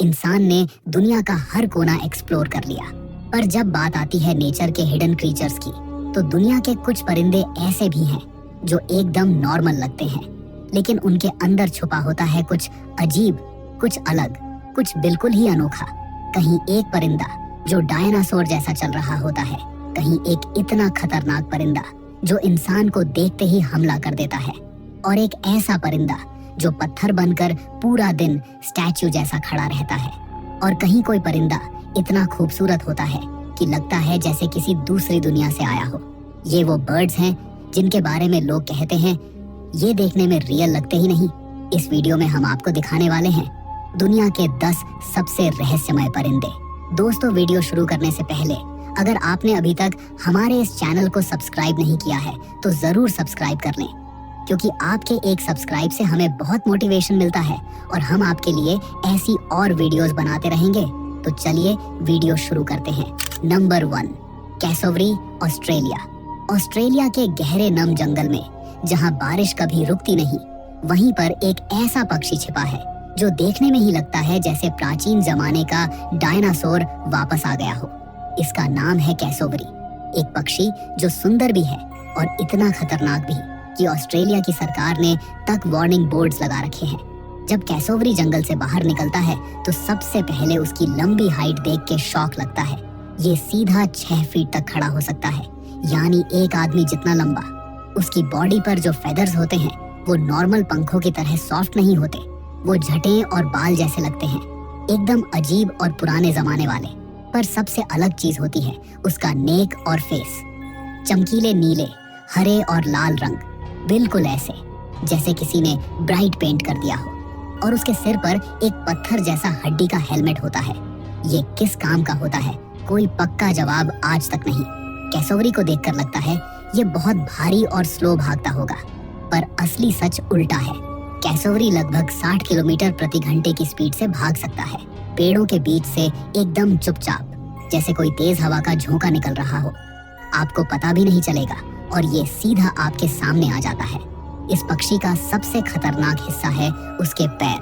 इंसान ने दुनिया का हर कोना एक्सप्लोर कर लिया, पर जब बात आती है नेचर के हिडन क्रीचर्स की, तो दुनिया के कुछ परिंदे ऐसे भी हैं जो एकदम नॉर्मल लगते हैं, लेकिन उनके अंदर छुपा होता है कुछ अजीब, कुछ अलग, कुछ बिल्कुल ही अनोखा। कहीं एक परिंदा जो डायनासोर जैसा चल रहा होता है, कहीं एक इतना खतरनाक परिंदा जो इंसान को देखते ही हमला कर देता है, और एक ऐसा परिंदा जो पत्थर बनकर पूरा दिन स्टैच्यू जैसा खड़ा रहता है। और कहीं कोई परिंदा इतना खूबसूरत होता है कि लगता है जैसे किसी दूसरी दुनिया से आया हो। ये वो बर्ड्स हैं जिनके बारे में लोग कहते हैं ये देखने में रियल लगते ही नहीं। इस वीडियो में हम आपको दिखाने वाले हैं दुनिया के 10 सबसे रहस्यमय परिंदे। दोस्तों, वीडियो शुरू करने से पहले अगर आपने अभी तक हमारे इस चैनल को सब्सक्राइब नहीं किया है तो जरूर सब्सक्राइब कर लें, क्योंकि आपके एक सब्सक्राइब से हमें बहुत मोटिवेशन मिलता है और हम आपके लिए ऐसी और वीडियोस बनाते रहेंगे। तो चलिए वीडियो शुरू करते हैं। Number 1, cassowary, Australia. ऑस्ट्रेलिया के गहरे नम जंगल में जहां बारिश कभी रुकती नहीं, वहीं पर एक ऐसा पक्षी छिपा है जो देखने में ही लगता है जैसे प्राचीन जमाने का डायनासोर वापस आ गया हो। इसका नाम है कैसोवरी, एक पक्षी जो सुंदर भी है और इतना खतरनाक भी कि ऑस्ट्रेलिया की सरकार ने तक वार्निंग बोर्ड्स लगा रखे हैं। जब कैसोवरी जंगल से बाहर निकलता है तो सबसे पहले उसकी लंबी हाइट देख के शॉक लगता है। ये सीधा 6 फीट तक खड़ा हो सकता है, यानी एक आदमी जितना लंबा। उसकी बॉडी पर जो फेदर्स होते हैं वो नॉर्मल पंखों की तरह सॉफ्ट नहीं होते, वो झटें और बाल जैसे लगते हैं, एकदम अजीब और पुराने जमाने वाले। पर सबसे अलग चीज होती है उसका नेक और फेस। चमकीले नीले, हरे और लाल रंग, बिल्कुल ऐसे जैसे किसी ने ब्राइट पेंट कर दिया हो। और उसके सिर पर एक पत्थर जैसा हड्डी का हेलमेट होता है। ये किस काम का होता है, कोई पक्का जवाब आज तक नहीं। कैसोवरी को देखकर लगता है ये बहुत भारी और स्लो भागता होगा, पर असली सच उल्टा है। कैसोवरी लगभग 60 किलोमीटर प्रति घंटे की स्पीड से भाग सकता है, पेड़ों के बीच से एकदम चुपचाप, जैसे कोई तेज हवा का झोंका निकल रहा हो। आपको पता भी नहीं चलेगा और ये सीधा आपके सामने आ जाता है। इस पक्षी का सबसे खतरनाक हिस्सा है उसके पैर।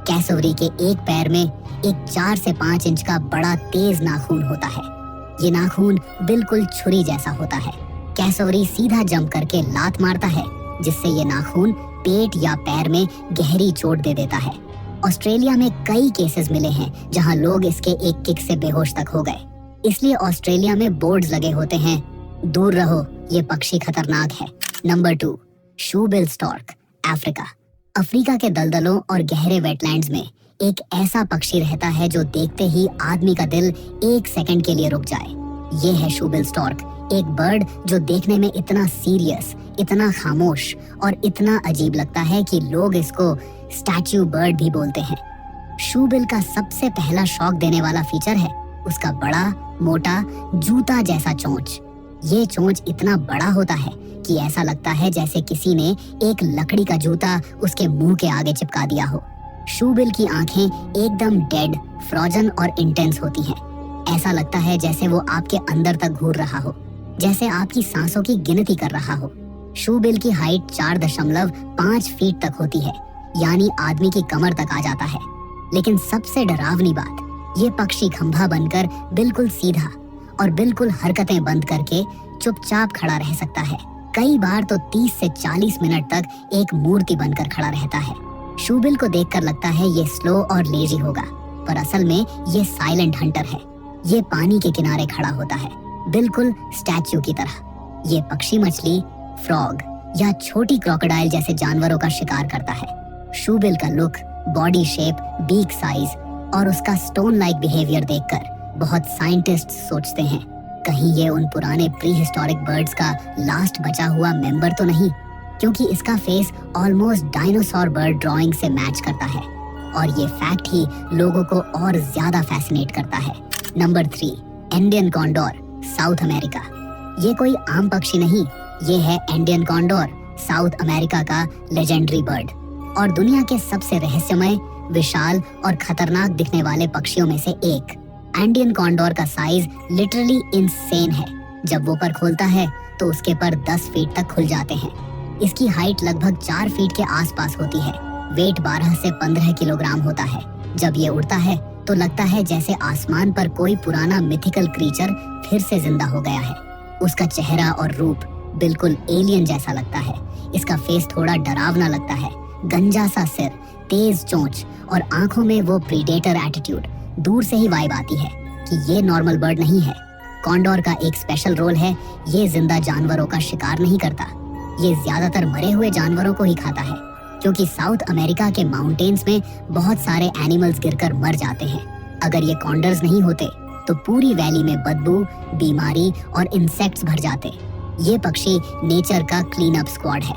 कैसोवरी के एक पैर में एक 4 से 5 इंच का बड़ा तेज नाखून होता है। ये नाखून बिल्कुल छुरी जैसा होता है। कैसोवरी सीधा जंप करके लात मारता है, जिससे ये नाखून पेट या पैर में गहरी चोट दे देता है। ऑस्ट्रेलिया में कई केसेस मिले हैं जहां लोग इसके एक किक से बेहोश तक हो गए। इसलिए ऑस्ट्रेलिया में बोर्ड्स लगे होते हैं, दूर रहो, ये पक्षी खतरनाक है। Number 2, shoebill stork, Africa. Africa के दलदलों और गहरे वेटलैंड्स में एक ऐसा पक्षी रहता है जो देखते ही आदमी का दिल 1 सेकंड के लिए रुक जाए। ये है शूबिल स्टॉर्क, एक बर्ड जो देखने में इतना सीरियस, इतना खामोश और इतना अजीब लगता है कि लोग इसको स्टैच्यू बर्ड भी बोलते हैं। शूबिल का सबसे पहला शौक देने वाला फीचर है उसका बड़ा, मोटा, जूता जैसा चोंच। ये चोंच इतना बड़ा होता है कि ऐसा लगता है जैसे किसी ने एक लकड़ी का जूता उसके मुंह के आगे चिपका दिया हो। शूबिल की आंखें एकदम डेड, फ्रोजन और इंटेंस होती हैं। ऐसा लगता है जैसे वो आपके अंदर तक घूर रहा हो, जैसे आपकी सांसों की गिनती कर रहा हो। शूबिल की हाइट 4.5 फीट तक होती है, यानी आदमी की कमर तक आ जाता है। लेकिन सबसे डरावनी बात, ये पक्षी खंभा बनकर बिल्कुल सीधा और बिल्कुल हरकतें बंद करके चुपचाप खड़ा रह सकता है। कई बार तो 30 से 40 मिनट तक एक मूर्ति बनकर खड़ा रहता है। शूबिल को देखकर लगता है ये स्लो और लेजी होगा, पर असल में ये साइलेंट हंटर है। ये पानी के किनारे खड़ा होता है, बिल्कुल स्टैच्यू की तरह। ये पक्षी मछली, फ्रॉग या छोटी क्रोकोडाइल जैसे जानवरों का शिकार करता है। शूबिल का look, body shape, beak size और उसका स्टोन लाइक बिहेवियर देखकर बहुत साइंटिस्ट सोचते हैं कहीं ये उन पुराने प्री हिस्टोरिक बर्ड्स का लास्ट बचा हुआ मेंबर तो नहीं, क्योंकि इसका face almost dinosaur bird drawing से मैच करता है। और ये फैक्ट ही लोगों को और ज्यादा फैसिनेट करता है। Number 3, Indian condor, south America. ये कोई आम पक्षी नहीं, ये है इंडियन कॉन्डोर, साउथ अमेरिका का लेजेंडरी बर्ड और दुनिया के सबसे रहस्यमय, विशाल और खतरनाक दिखने वाले पक्षियों में से एक। इंडियन कॉन्डोर का साइज लिटरली इंसेन है। जब वो पर खोलता है तो उसके पर 10 फीट तक खुल जाते हैं। इसकी हाइट लगभग 4 फीट के आसपास होती है। वेट 12 से 15 किलोग्राम होता है। जब ये उड़ता है तो लगता है जैसे आसमान पर कोई पुराना मिथिकल क्रीचर फिर से जिंदा हो गया है। उसका चेहरा और रूप बिल्कुल एलियन जैसा लगता है। इसका फेस थोड़ा डरावना लगता है, गंजा सा सिर, तेज चोंच और आंखों में वो प्रीडेटर एटीट्यूड। दूर से ही वाइब आती है कि ये नॉर्मल बर्ड नहीं है। कॉन्डोर का एक स्पेशल रोल है, ये जिंदा जानवरों का शिकार नहीं करता। ये ज्यादातर मरे हुए जानवरों को ही खाता है, क्योंकि साउथ अमेरिका के माउंटेन्स में बहुत सारे एनिमल्स गिरकर मर जाते हैं। अगर ये कॉन्डर्स नहीं होते तो पूरी वैली में बदबू, बीमारी और इंसेक्ट्स भर जाते। ये पक्षी नेचर का क्लीन अप स्क्वाड है।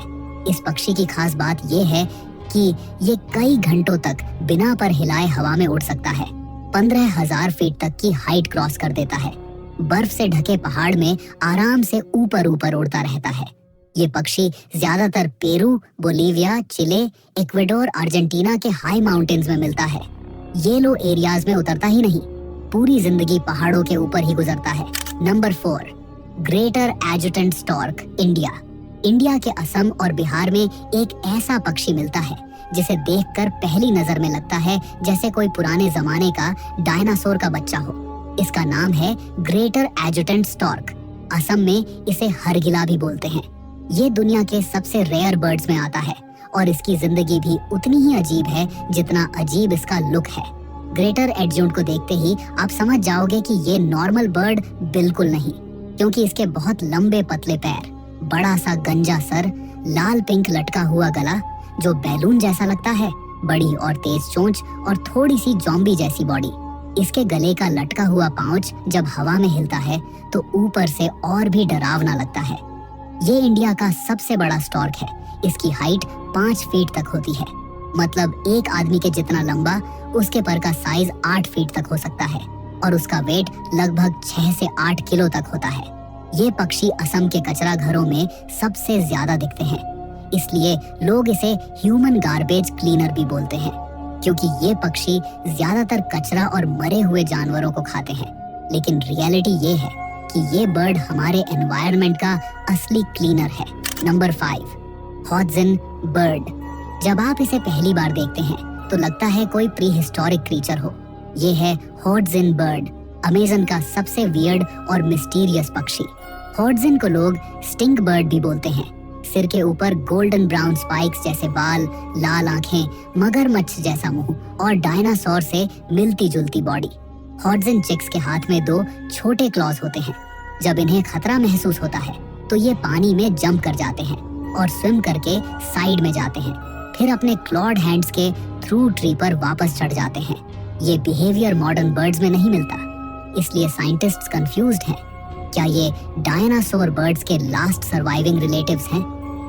इस पक्षी की खास बात ये है कि ये कई घंटों तक बिना पर हिलाए हवा में उड़ सकता है। 15,000 फीट तक की हाइट क्रॉस कर देता है। बर्फ से ढके पहाड़ में आराम से ऊपर ऊपर उड़ता रहता है। ये पक्षी ज्यादातर पेरू, बोलीविया, चिले, इक्वेडोर, अर्जेंटीना के हाई माउंटेन्स में मिलता है। ये लो एरियाज में उतरता ही नहीं, पूरी जिंदगी पहाड़ों के ऊपर ही गुजरता है। Number 4, greater एजुटेंट stork, India. India के असम और बिहार में एक ऐसा पक्षी मिलता है जिसे देखकर पहली नजर में लगता है जैसे कोई पुराने जमाने का डायनासोर का बच्चा हो। इसका नाम है ग्रेटर एजुटेंट स्टॉर्क। असम में इसे हरगिला भी बोलते हैं। ये दुनिया के सबसे रेयर बर्ड्स में आता है और इसकी जिंदगी भी उतनी ही अजीब है जितना अजीब इसका लुक है। ग्रेटर एडजुंट को देखते ही आप समझ जाओगे कि ये नॉर्मल बर्ड बिल्कुल नहीं, क्योंकि इसके बहुत लंबे पतले पैर, बड़ा सा गंजा सर, लाल पिंक लटका हुआ गला जो बैलून जैसा लगता है, बड़ी और तेज चोंच और थोड़ी सी जॉम्बी जैसी बॉडी। इसके गले का लटका हुआ पांच जब हवा में हिलता है तो ऊपर से और भी डरावना लगता है। ये इंडिया का सबसे बड़ा स्टॉर्क है। इसकी हाइट 5 फीट तक होती है, मतलब एक आदमी के जितना लंबा। उसके पर का साइज 8 फीट तक हो सकता है और उसका वेट लगभग 6 से 8 किलो तक होता है। ये पक्षी असम के कचरा घरों में सबसे ज्यादा दिखते हैं, इसलिए लोग इसे ह्यूमन गार्बेज क्लीनर भी बोलते हैं, क्योंकि ये पक्षी ज्यादातर कचरा और मरे हुए जानवरों को खाते हैं। लेकिन रियलिटी ये है कि ये बर्ड हमारे एनवायरनमेंट का असली क्लीनर है। Number 5, Hodgson bird. जब आप इसे पहली बार देखते हैं तो लगता है कोई प्री हिस्टोरिक क्रीचर हो। ये है हॉड्सन बर्ड, अमेज़न का सबसे वियर्ड और मिस्टीरियस पक्षी। हॉड्सन को लोग स्टिंक बर्ड भी बोलते हैं। सिर के ऊपर गोल्डन ब्राउन स्पाइक्स जैसे बाल, लाल आंखें, मगरमच्छ जैसा मुंह और डायनासोर से मिलती जुलती बॉडी। हॉड्सन चिक्स के हाथ में 2 छोटे क्लॉज होते हैं। जब इन्हें खतरा महसूस होता है तो ये पानी में जंप कर जाते हैं और स्विम करके साइड में जाते हैं, फिर अपने क्लॉड हैंड्स के थ्रू ट्री पर वापस चढ़ जाते हैं। ये बिहेवियर मॉडर्न बर्ड्स में नहीं मिलता, इसलिए साइंटिस्ट्स कंफ्यूज्ड हैं। क्या ये डायनासोर बर्ड्स के लास्ट सर्वाइविंग रिलेटिव्स हैं?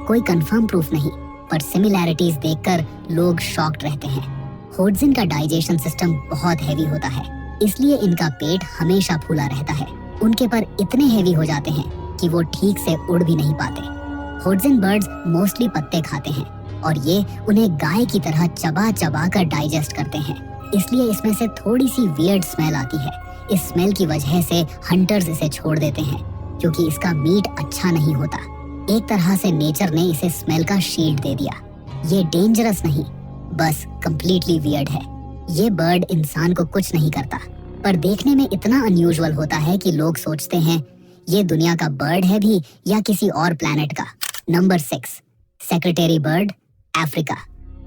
कोई कंफर्म प्रूफ नहीं, पर सिमिलैरिटीज देखकर लोग शॉक्ड रहते हैं। हॉड्सन का डाइजेशन सिस्टम बहुत हैवी होता है, इसलिए इनका पेट हमेशा फूला रहता है। उनके पर इतने हैवी हो जाते हैं कि वो ठीक से उड़ भी नहीं पाते। हॉड्सन बर्ड्स मोस्टली पत्ते खाते हैं और ये उन्हें गाय की तरह चबा चबा कर डाइजेस्ट करते हैं, इसलिए इसमें से थोड़ी सी वियर्ड स्मेल आती है। इस स्मेल की वजह से हंटर्स इसे छोड़ देते हैं, क्योंकि इसका मीट अच्छा नहीं होता। एक तरह से नेचर ने इसे स्मेल का शील्ड दे दिया। ये डेंजरस नहीं, बस कंप्लीटली वियर्ड है। ये बर्ड इंसान को कुछ नहीं करता, पर देखने में इतना अनयूजुअल होता है कि लोग सोचते हैं ये दुनिया का बर्ड है भी या किसी और प्लैनेट का। Number 6, secretary bird, Africa.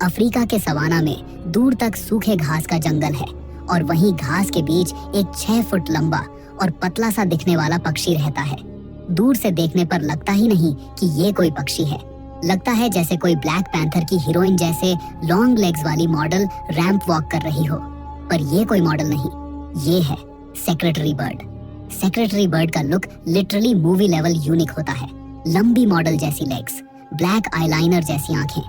Africa के सवाना में दूर तक सूखे घास का जंगल है और वहीं घास के बीच एक 6 फुट लंबा और पतला सा दिखने वाला पक्षी रहता है। दूर से देखने पर लगता ही नहीं कि ये कोई पक्षी है। लगता है जैसे कोई ब्लैक पैंथर की हीरोइन जैसे लॉन्ग लेग्स वाली मॉडल रैंप वॉक कर रही हो, पर ये कोई मॉडल नहीं, ये है सेक्रेटरी बर्ड। सेक्रेटरी बर्ड का look literally movie level unique होता है। लंबी मॉडल जैसी लेग्स, ब्लैक आईलाइनर जैसी आंखें,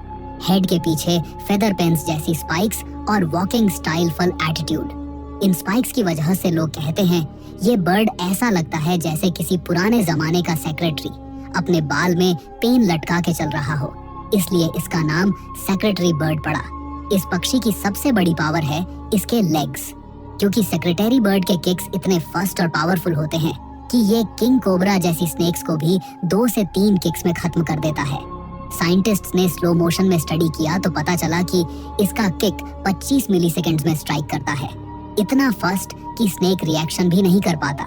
हेड के पीछे फेदर पेन्स जैसी स्पाइक्स और वॉकिंग स्टाइल फुल एटीट्यूड। इन स्पाइक्स की वजह से लोग कहते हैं ये बर्ड ऐसा लगता है जैसे किसी पुराने जमाने का सेक्रेटरी अपने बाल में पेन लटका के चल रहा हो, इसलिए इसका नाम सेक्रेटरी बर्ड पड़ा। इस पक्षी की सबसे बड़ी पावर है इसके लेग्स, क्योंकि सेक्रेटरी बर्ड के किक्स इतने फास्ट और पावरफुल होते हैं कि ये किंग कोबरा जैसी स्नेक्स को भी 2 से 3 किक्स में खत्म कर देता है। साइंटिस्ट्स ने स्लो मोशन में स्टडी किया तो पता चला कि इसका किक 25 मिलीसेकंड्स में स्ट्राइक करता है। इतना फास्ट कि स्नेक रिएक्शन भी नहीं कर पाता।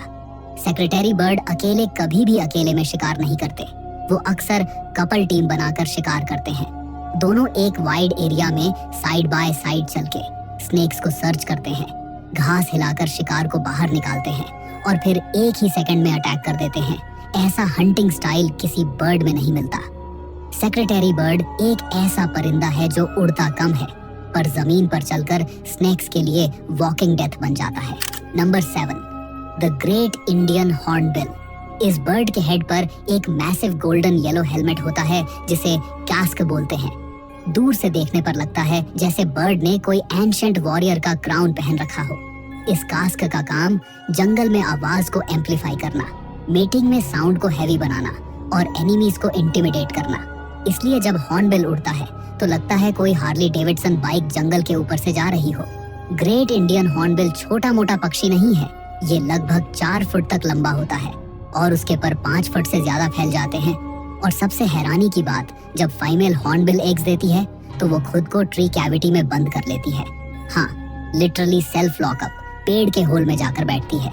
सेक्रेटरी बर्ड अकेले कभी भी अकेले में शिकार नहीं करते। वो अक्सर कपल टीम बनाकर शिकार करते हैं। दोनों एक वाइड एरिया में साइड बाय साइड चल के स्नेक्स को सर्च करते हैं, घास हिलाकर शिकार को बाहर निकालते हैं और फिर एक ही सेकंड में अटैक कर देते हैं। ऐसा हंटिंग स्टाइल किसी बर्ड में नहीं मिलता। सेक्रेटरी बर्ड एक ऐसा परिंदा है जो उड़ता कम है पर जमीन पर चलकर स्नेक्स के लिए वॉकिंग डेथ बन जाता है। Number 7, the great Indian hornbill. इस बर्ड के हेड पर एक मैसिव गोल्डन येलो हेलमेट होता है जिसे कास्क बोलते हैं। दूर से देखने पर लगता है जैसे बर्ड ने कोई एंशिएंट वॉरियर का क्राउन पहन रखा हो। इस कास्क का काम जंगल में आवाज को एम्पलीफाई करना, मेटिंग में साउंड को हैवी बनाना और एनिमीज को इंटिमिडेट करना। इसलिए जब हॉर्नबिल उड़ता है तो लगता है कोई हार्ली डेविडसन बाइक जंगल के ऊपर से जा रही हो। ग्रेट इंडियन हॉर्नबिल छोटा मोटा पक्षी नहीं है। ये लगभग 4 फुट तक लंबा होता है और उसके पर 5 फुट से ज्यादा फैल जाते हैं। और सबसे हैरानी की बात, जब फीमेल हॉर्नबिल एग्स देती है तो वो खुद को ट्री कैविटी में बंद कर लेती है। हाँ, लिटरली सेल्फ लॉकअप, पेड़ के होल में जाकर बैठती है।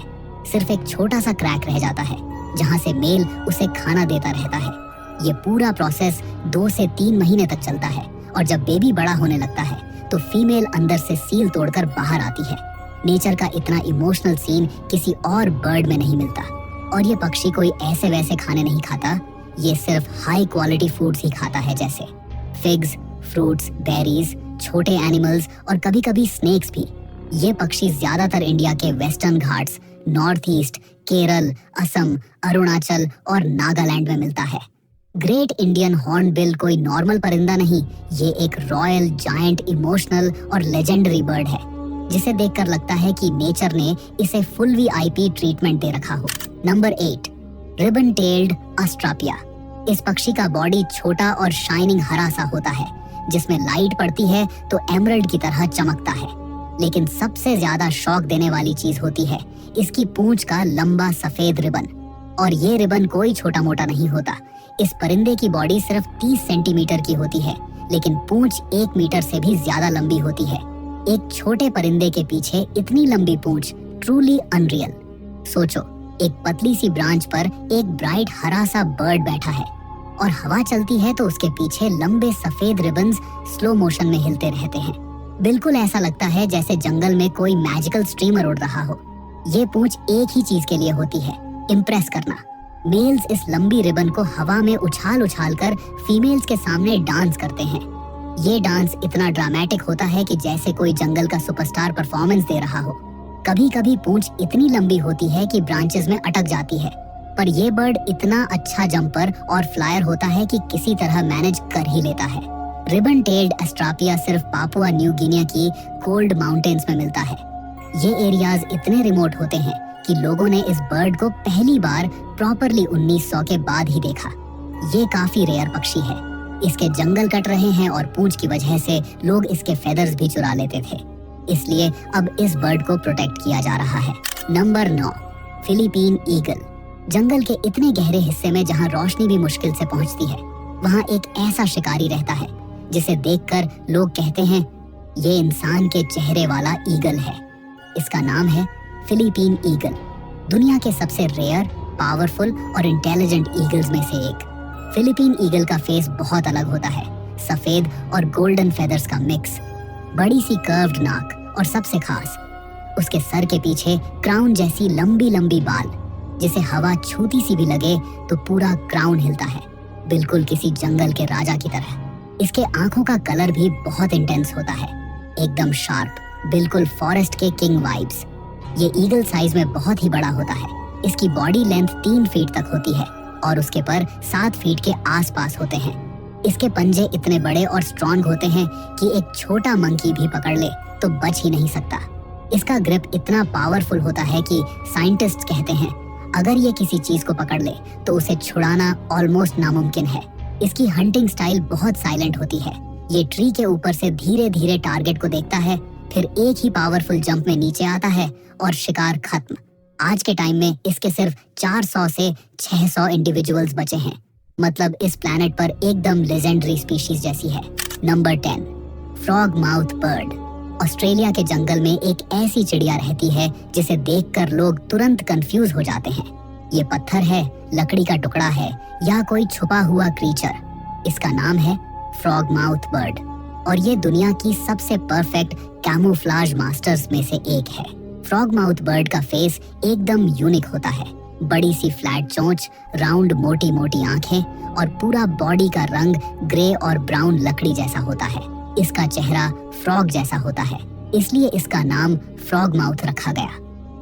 सिर्फ एक छोटा सा क्रैक रह जाता है जहाँ से मेल उसे खाना देता रहता है। ये पूरा प्रोसेस 2 से 3 महीने तक चलता है और जब बेबी बड़ा होने लगता है तो फीमेल अंदर से सील तोड़कर बाहर आती है। नेचर का इतना इमोशनल सीन किसी और बर्ड में नहीं मिलता। और ये पक्षी कोई ऐसे वैसे खाने नहीं खाता, ये सिर्फ हाई क्वालिटी फूड्स ही खाता है, जैसे फिग्स, फ्रूट्स, बेरीज, छोटे एनिमल्स और कभी-कभी स्नेक्स भी। ये पक्षी ज्यादातर इंडिया के western Ghats, north east, Kerala, Assam, Arunachal और नागालैंड में मिलता है। ग्रेट इंडियन हॉर्नबिल कोई नॉर्मल परिंदा नहीं, ये एक रॉयल, जायंट, इमोशनल और लेजेंडरी बर्ड है जिसे देखकर लगता है कि नेचर ने इसे फुल वीआईपी ट्रीटमेंट दे रखा हो। Number 8, ribbon tailed astrapia. इस पक्षी का बॉडी छोटा और शाइनिंग हरा सा होता है जिसमें लाइट पड़ती है तो एमरल्ड की तरह चमकता है। लेकिन सबसे ज्यादा शॉक देने वाली चीज होती है इसकी पूंछ का लंबा सफेद रिबन। और ये रिबन कोई छोटा मोटा नहीं होता। इस परिंदे की बॉडी सिर्फ 30 सेंटीमीटर की होती है लेकिन पूंछ 1 मीटर से भी ज्यादा लंबी होती है। एक छोटे परिंदे के पीछे इतनी लंबी पूंछ, ट्रूली अनरियल। सोचो, एक पतली सी ब्रांच पर एक ब्राइट हरा सा बर्ड बैठा है और हवा चलती है तो उसके पीछे लंबे सफेद रिबन्स स्लो मोशन में हिलते रहते हैं। बिल्कुल ऐसा लगता है जैसे जंगल में कोई मैजिकल स्ट्रीमर उड़ रहा हो। ये पूंछ एक ही चीज के लिए होती है, इम्प्रेस करना। मेल्स इस लंबी रिबन को हवा में उछाल उछाल कर फीमेल्स के सामने डांस करते हैं। ये डांस इतना ड्रामेटिक होता है कि जैसे कोई जंगल का सुपरस्टार परफॉर्मेंस दे रहा हो। कभी कभी पूंछ इतनी लंबी होती है कि ब्रांचेस में अटक जाती है, पर ये बर्ड इतना अच्छा जंपर और फ्लायर होता है कि किसी तरह मैनेज कर ही लेता है। रिबन टेल्ड एस्ट्रापिया सिर्फ पापुआ न्यू गिनिया की कोल्ड माउंटेन्स में मिलता है। ये एरियाज इतने रिमोट होते हैं कि लोगों ने इस बर्ड को पहली बार प्रॉपरली 1900 के बाद ही देखा। ये काफी रेयर पक्षी है। इसके जंगल कट रहे हैं और पूंछ की वजह से लोग इसके फेदर्स भी चुरा लेते थे, इसलिए अब इस बर्ड को प्रोटेक्ट किया जा रहा है। Number 9, Philippine eagle. जंगल के इतने गहरे हिस्से में जहां रोशनी भी मुश्किल से पहुंचती है, वहां एक ऐसा शिकारी रहता है जिसे देखकर लोग कहते हैं ये इंसान के चेहरे वाला ईगल है। इसका नाम है फिलीपीन ईगल। दुनिया के सबसे रेयर, पावरफुल और इंटेलिजेंट ईगल्स में से एक। फिलीपीन ईगल का फेस बहुत अलग होता है, सफेद और गोल्डन फेदर्स का मिक्स, बड़ी सी कर्व्ड नाक और सबसे खास उसके सर के पीछे क्राउन जैसी लंबी लंबी बाल, जिसे हवा छूती सी भी लगे तो पूरा क्राउन हिलता है, बिल्कुल किसी जंगल के राजा की तरह। इसके आंखों का कलर भी बहुत इंटेंस होता है, एकदम शार्प, बिल्कुल फॉरेस्ट के किंग वाइब्स। ये ईगल साइज में बहुत ही बड़ा होता है। इसकी बॉडी लेंथ 3 फीट तक होती है और उसके पर 7 फीट के आसपास होते हैं। इसके पंजे इतने बड़े और स्ट्रॉन्ग होते हैं कि एक छोटा मंकी भी पकड़ ले तो बच ही नहीं सकता। इसका ग्रिप इतना पावरफुल होता है कि साइंटिस्ट कहते हैं अगर ये किसी चीज को पकड़ ले तो उसे छुड़ाना ऑलमोस्ट नामुमकिन है। इसकी हंटिंग स्टाइल बहुत साइलेंट होती है। ये ट्री के ऊपर से धीरे धीरे टारगेट को देखता है, फिर एक ही पावरफुल जंप में नीचे आता है और शिकार खत्म। आज के टाइम में इसके सिर्फ 400 से 600 इंडिविजुअल्स बचे हैं, मतलब इस प्लैनेट पर एकदम लेजेंडरी स्पीशीज जैसी है। Number 10, frog mouth bird. Australia के जंगल में एक ऐसी चिड़िया रहती है जिसे देखकर लोग तुरंत कंफ्यूज हो जाते हैं। ये पत्थर है, लकड़ी का टुकड़ा है या कोई छुपा हुआ क्रीचर। इसका नाम है फ्रॉग माउथ बर्ड और ये दुनिया की सबसे परफेक्ट कैमोफ्लेज मास्टर्स में से एक है। फ्रॉग माउथ बर्ड का फेस एकदम यूनिक होता है। बड़ी सी फ्लैट चोंच, राउंड मोटी मोटी आंखें और पूरा बॉडी का रंग ग्रे और ब्राउन लकड़ी जैसा होता है। इसका चेहरा फ्रॉग जैसा होता है, इसलिए इसका नाम फ्रॉग माउथ रखा गया।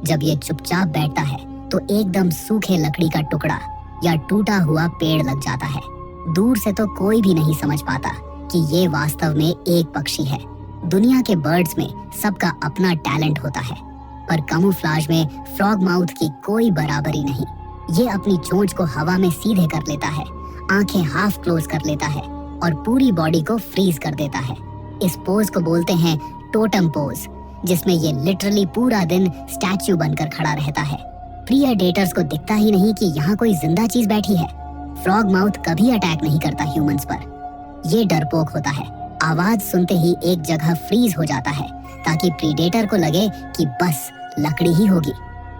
जब ये चुपचाप बैठता है तो एकदम सूखे लकड़ी का टुकड़ा या टूटा हुआ पेड़ लग जाता है। दूर से तो कोई भी नहीं समझ पाता कि ये वास्तव में एक पक्षी है। दुनिया के बर्ड्स में सबका अपना टैलेंट होता है, पर कैमोफ्लेज में फ्रॉग माउथ की कोई बराबरी नहीं। ये अपनी चोंच को हवा में सीधे कर लेता है, आंखें हाफ क्लोज कर लेता है और पूरी बॉडी को फ्रीज कर देता है। इस पोज को बोलते हैं टोटम पोज, जिसमें ये लिटरली पूरा दिन स्टैच्यू बनकर खड़ा रहता है। प्रीडेटर्स को दिखता ही नहीं कि यहाँ कोई जिंदा चीज बैठी है। फ्रॉग माउथ कभी अटैक नहीं करता ह्यूमंस पर। ये डरपोक होता है, आवाज सुनते ही एक जगह फ्रीज हो जाता है ताकि प्रीडेटर को लगे कि बस लकड़ी ही होगी।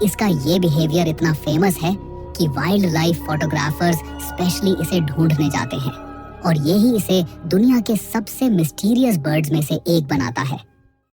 इसका ये बिहेवियर इतना फेमस है कि वाइल्ड लाइफ फोटोग्राफर्स स्पेशली इसे ढूंढने जाते हैं और यही इसे दुनिया के सबसे मिस्टीरियस बर्ड्स में से एक बनाता है।